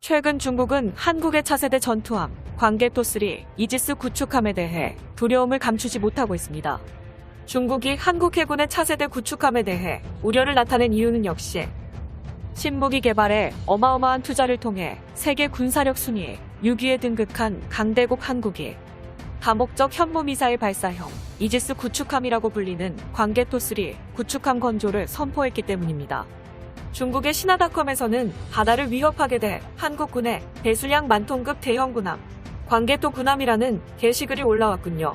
최근 중국은 한국의 차세대 전투함 광개토3 이지스 구축함에 대해 두려움을 감추지 못하고 있습니다. 중국이 한국 해군의 차세대 구축함에 대해 우려를 나타낸 이유는 역시 신무기 개발에 어마어마한 투자를 통해 세계 군사력 순위 6위에 등극한 강대국 한국이 다목적 현무미사일 발사형 이지스 구축함이라고 불리는 광개토3 구축함 건조를 선포했기 때문입니다. 중국의 신화닷컴에서는 바다를 위협하게 될 한국군의 배수량 만톤급 대형 군함 광개토 군함이라는 게시글이 올라왔군요.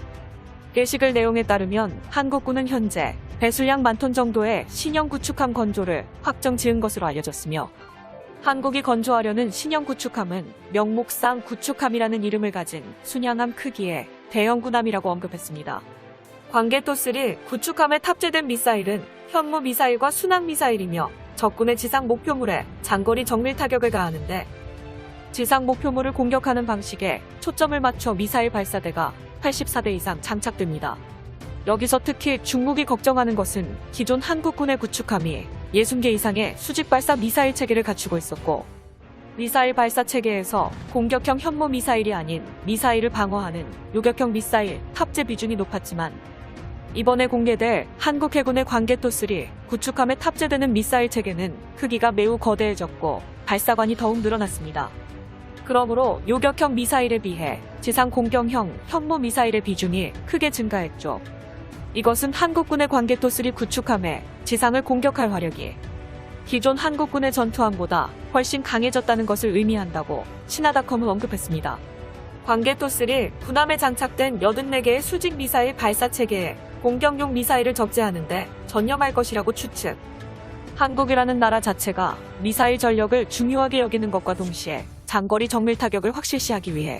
게시글 내용에 따르면 한국군은 현재 배수량 만톤 정도의 신형 구축함 건조를 확정 지은 것으로 알려졌으며, 한국이 건조하려는 신형 구축함은 명목상 구축함이라는 이름을 가진 순양함 크기의 대형 군함이라고 언급했습니다. 광개토3 구축함에 탑재된 미사일은 현무 미사일과 순항 미사일이며 적군의 지상 목표물에 장거리 정밀 타격을 가하는데, 지상 목표물을 공격하는 방식에 초점을 맞춰 미사일 발사대가 84대 이상 장착됩니다. 여기서 특히 중국이 걱정하는 것은 기존 한국군의 구축함이 60개 이상의 수직 발사 미사일 체계를 갖추고 있었고, 미사일 발사 체계에서 공격형 현무 미사일이 아닌 미사일을 방어하는 요격형 미사일 탑재 비중이 높았지만, 이번에 공개될 한국 해군의 광개토3 구축함에 탑재되는 미사일 체계는 크기가 매우 거대해졌고 발사관이 더욱 늘어났습니다. 그러므로 요격형 미사일에 비해 지상 공격형 현무 미사일의 비중이 크게 증가했죠. 이것은 한국군의 광개토3 구축함에 지상을 공격할 화력이 기존 한국군의 전투함보다 훨씬 강해졌다는 것을 의미한다고 신화닷컴은 언급했습니다. 광개토3 군함에 장착된 84개의 수직 미사일 발사 체계에 공격용 미사일을 적재하는데 전념할 것이라고 추측. 한국이라는 나라 자체가 미사일 전력을 중요하게 여기는 것과 동시에 장거리 정밀 타격을 확실시하기 위해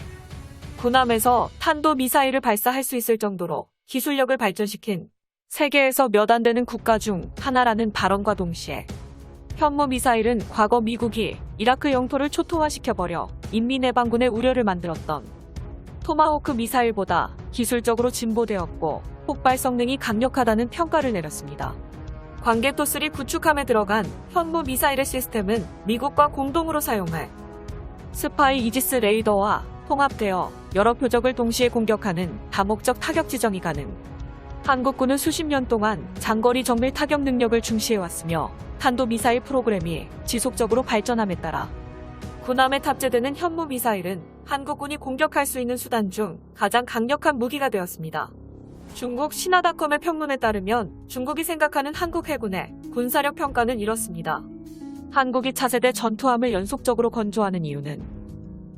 군함에서 탄도 미사일을 발사할 수 있을 정도로 기술력을 발전시킨 세계에서 몇 안 되는 국가 중 하나라는 발언과 동시에, 현무 미사일은 과거 미국이 이라크 영토를 초토화시켜버려 인민해방군의 우려를 만들었던 토마호크 미사일보다 기술적으로 진보되었고 폭발 성능이 강력하다는 평가를 내렸습니다. 광개토3 구축함에 들어간 현무 미사일의 시스템은 미국과 공동으로 사용할 스파이 이지스 레이더와 통합되어 여러 표적을 동시에 공격하는 다목적 타격 지정이 가능. 한국군은 수십 년 동안 장거리 정밀 타격 능력을 중시해왔으며 탄도미사일 프로그램이 지속적으로 발전함에 따라 군함에 탑재되는 현무 미사일은 한국군이 공격할 수 있는 수단 중 가장 강력한 무기가 되었습니다. 중국 신화닷컴의 평론에 따르면 중국이 생각하는 한국 해군의 군사력 평가는 이렇습니다. 한국이 차세대 전투함을 연속적으로 건조하는 이유는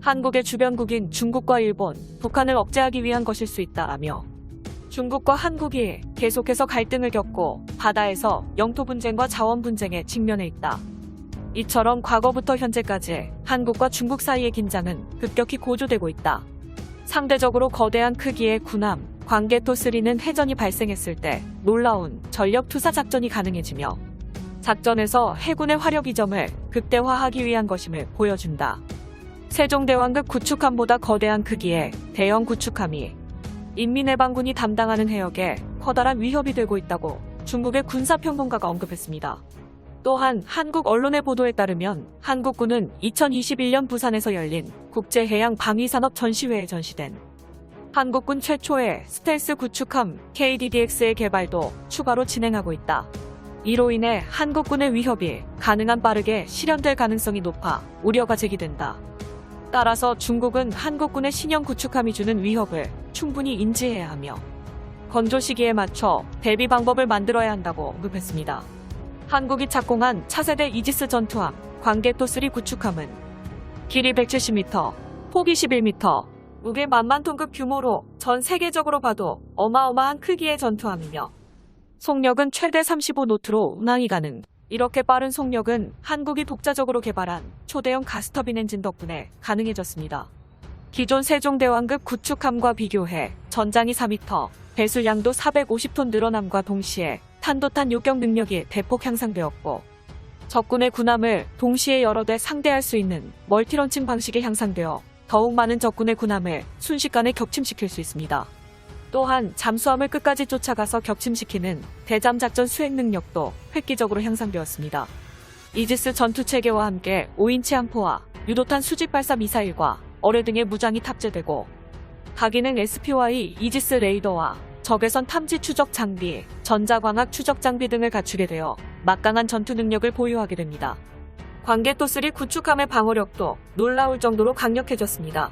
한국의 주변국인 중국과 일본, 북한을 억제하기 위한 것일 수 있다라며, 중국과 한국이 계속해서 갈등을 겪고 바다에서 영토 분쟁과 자원 분쟁에 직면해 있다. 이처럼 과거부터 현재까지 한국과 중국 사이의 긴장은 급격히 고조되고 있다. 상대적으로 거대한 크기의 군함, 광개토3는 해전이 발생했을 때 놀라운 전력 투사 작전이 가능해지며, 작전에서 해군의 화력 이점을 극대화하기 위한 것임을 보여준다. 세종대왕급 구축함보다 거대한 크기의 대형 구축함이 인민해방군이 담당하는 해역에 커다란 위협이 되고 있다고 중국의 군사평론가가 언급했습니다. 또한 한국 언론의 보도에 따르면 한국군은 2021년 부산에서 열린 국제해양방위산업 전시회에 전시된 한국군 최초의 스텔스 구축함 KDDX의 개발도 추가로 진행하고 있다. 이로 인해 한국군의 위협이 가능한 빠르게 실현될 가능성이 높아 우려가 제기된다. 따라서 중국은 한국군의 신형 구축함이 주는 위협을 충분히 인지해야 하며 건조 시기에 맞춰 대비 방법을 만들어야 한다고 언급했습니다. 한국이 착공한 차세대 이지스 전투함 광개토3 구축함은 길이 170m, 폭이 11m, 무게 10,000톤급 규모로 전 세계적으로 봐도 어마어마한 크기의 전투함이며, 속력은 최대 35노트로 운항이 가능. 이렇게 빠른 속력은 한국이 독자적으로 개발한 초대형 가스터빈 엔진 덕분에 가능해졌습니다. 기존 세종대왕급 구축함과 비교해 전장이 4m, 배수량도 450톤 늘어남과 동시에 탄도탄 요격 능력이 대폭 향상되었고, 적군의 군함을 동시에 여러 대 상대할 수 있는 멀티런칭 방식이 향상되어 더욱 많은 적군의 군함을 순식간에 격침시킬 수 있습니다. 또한 잠수함을 끝까지 쫓아가서 격침시키는 대잠작전 수행 능력도 획기적으로 향상되었습니다. 이지스 전투체계와 함께 5인치 함포와 유도탄 수직 발사 미사일과 어뢰 등의 무장이 탑재되고 다기능 SPY 이지스 레이더와 적외선 탐지 추적 장비, 전자광학 추적 장비 등을 갖추게 되어 막강한 전투 능력을 보유하게 됩니다. 광개토3 구축함의 방어력도 놀라울 정도로 강력해졌습니다.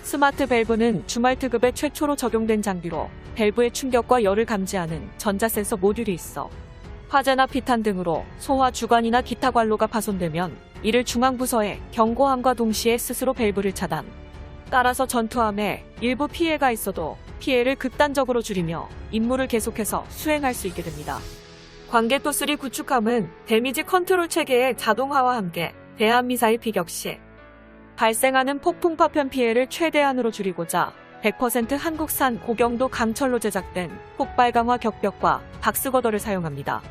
스마트 밸브는 주말 특급에 최초로 적용된 장비로 밸브의 충격과 열을 감지하는 전자센서 모듈이 있어 화재나 피탄 등으로 소화 주관이나 기타 관로가 파손되면 이를 중앙부서에 경고함과 동시에 스스로 밸브를 차단. 따라서 전투함에 일부 피해가 있어도 피해를 극단적으로 줄이며 임무를 계속해서 수행할 수 있게 됩니다. 광개토3 구축함은 데미지 컨트롤 체계의 자동화와 함께 대한미사일 피격 시 발생하는 폭풍 파편 피해를 최대한으로 줄이고자 100% 한국산 고경도 강철로 제작된 폭발 강화 격벽과 박스거더를 사용합니다.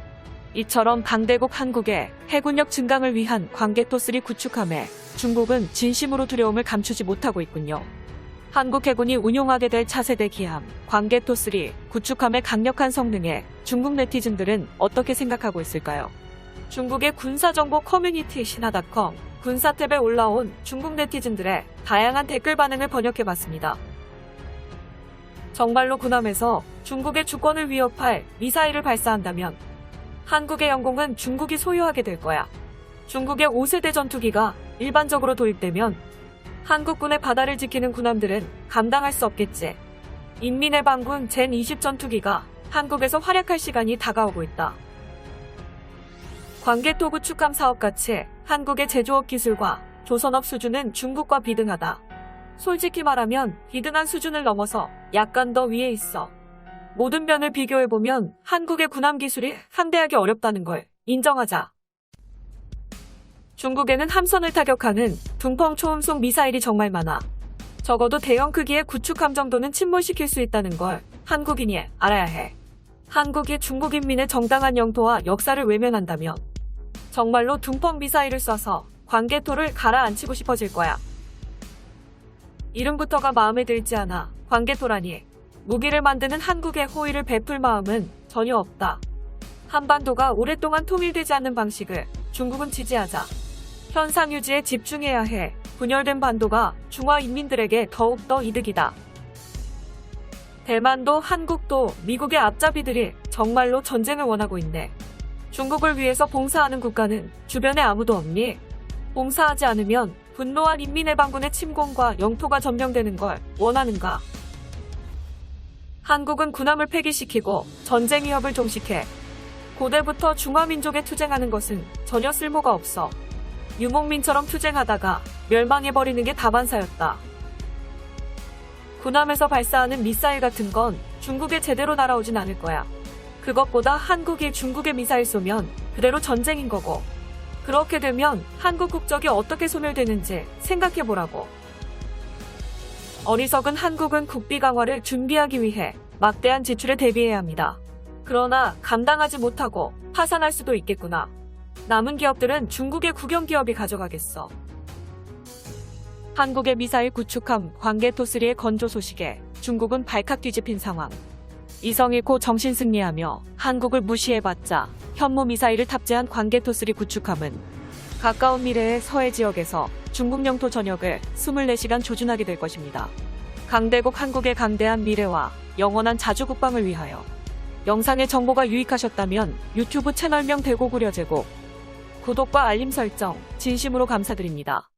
이처럼 강대국 한국의 해군력 증강을 위한 광개토3 구축함에 중국은 진심으로 두려움을 감추지 못하고 있군요. 한국 해군이 운용하게 될 차세대 기함 광개토3 구축함의 강력한 성능에 중국 네티즌들은 어떻게 생각하고 있을까요? 중국의 군사정보 커뮤니티 신화닷컴 군사 탭에 올라온 중국 네티즌들의 다양한 댓글 반응을 번역해봤습니다. 정말로 군함에서 중국의 주권을 위협할 미사일을 발사한다면 한국의 영공은 중국이 소유하게 될 거야. 중국의 5세대 전투기가 일반적으로 도입되면 한국군의 바다를 지키는 군함들은 감당할 수 없겠지. 인민의 반군 젠20 전투기가 한국에서 활약할 시간이 다가오고 있다. 광개토 구축함 사업같이 한국의 제조업 기술과 조선업 수준은 중국과 비등하다. 솔직히 말하면 비등한 수준을 넘어서 약간 더 위에 있어. 모든 면을 비교해보면 한국의 군함 기술이 상대하기 어렵다는 걸 인정하자. 중국에는 함선을 타격하는 둥펑 초음속 미사일이 정말 많아. 적어도 대형 크기의 구축함 정도는 침몰시킬 수 있다는 걸 한국인이 알아야 해. 한국이 중국 인민의 정당한 영토와 역사를 외면한다면 정말로 둥펑 미사일을 쏴서 광개토를 가라앉히고 싶어질 거야. 이름부터가 마음에 들지 않아. 광개토라니. 무기를 만드는 한국에 호의를 베풀 마음은 전혀 없다. 한반도가 오랫동안 통일되지 않는 방식을 중국은 지지하자. 현상 유지에 집중해야 해. 분열된 반도가 중화 인민들에게 더욱더 이득이다. 대만도 한국도 미국의 앞잡이들이 정말로 전쟁을 원하고 있네. 중국을 위해서 봉사하는 국가는 주변에 아무도 없니? 봉사하지 않으면 분노한 인민해방군의 침공과 영토가 점령되는 걸 원하는가? 한국은 군함을 폐기시키고 전쟁 위협을 종식해. 고대부터 중화민족에 투쟁하는 것은 전혀 쓸모가 없어. 유목민처럼 투쟁하다가 멸망해버리는 게 다반사였다. 군함에서 발사하는 미사일 같은 건 중국에 제대로 날아오진 않을 거야. 그것보다 한국이 중국에 미사일 쏘면 그대로 전쟁인 거고. 그렇게 되면 한국 국적이 어떻게 소멸되는지 생각해보라고. 어리석은 한국은 국비 강화를 준비하기 위해 막대한 지출에 대비해야 합니다. 그러나 감당하지 못하고 파산할 수도 있겠구나. 남은 기업들은 중국의 국영기업이 가져가겠어. 한국의 미사일 구축함 광개토3의 건조 소식에 중국은 발칵 뒤집힌 상황. 이성 잃고 정신 승리하며 한국을 무시해봤자 현무 미사일을 탑재한 광개토3 구축함은 가까운 미래의 서해 지역에서 중국 영토 전역을 24시간 조준하게 될 것입니다. 강대국 한국의 강대한 미래와 영원한 자주 국방을 위하여. 영상의 정보가 유익하셨다면 유튜브 채널명 대고구려 제곱, 구독과 알림 설정 진심으로 감사드립니다.